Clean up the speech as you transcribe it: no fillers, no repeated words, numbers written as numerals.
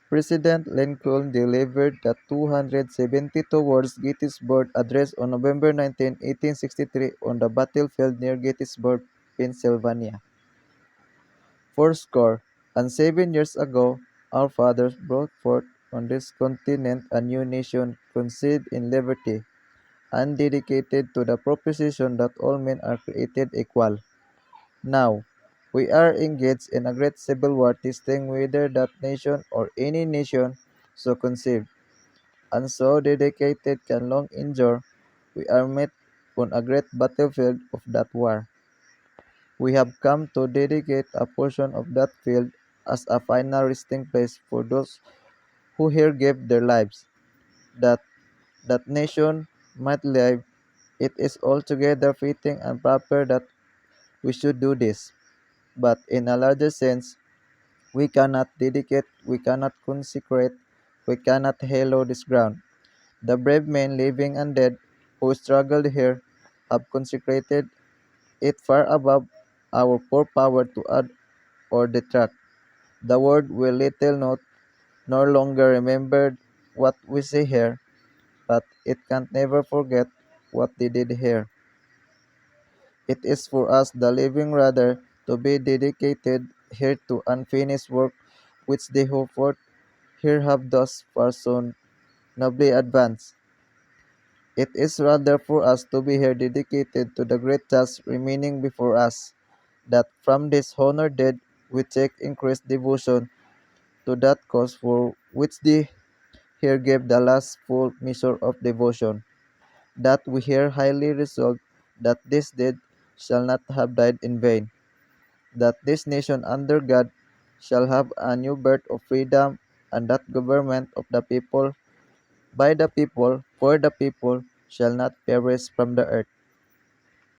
President Lincoln delivered the 272 words Gettysburg Address on November 19, 1863 on the battlefield near Gettysburg, Pennsylvania. Fourscore and 7 years ago, our fathers brought forth on this continent a new nation conceived in liberty and dedicated to the proposition that all men are created equal. Now, we are engaged in a great civil war testing whether that nation or any nation so conceived and so dedicated can long endure. We are met on a great battlefield of that war. We have come to dedicate a portion of that field as a final resting place for those who here gave their lives, that that nation might live. It is altogether fitting and proper that we should do this. But in a larger sense, we cannot dedicate, we cannot consecrate, we cannot hallow this ground. The brave men, living and dead, who struggled here, have consecrated it far above our poor power to add or detract. The world will little note, no longer remember what we say here, but it can't never forget what they did here. It is for us, the living, rather, to be dedicated here to unfinished work which they who forth here have thus far so nobly advanced. It is rather for us to be here dedicated to the great task remaining before us, that from this honor dead we take increased devotion to that cause for which they here gave the last full measure of devotion, that we here highly resolve that this deed shall not have died in vain, that this nation under God shall have a new birth of freedom, and that government of the people, by the people, for the people, shall not perish from the earth.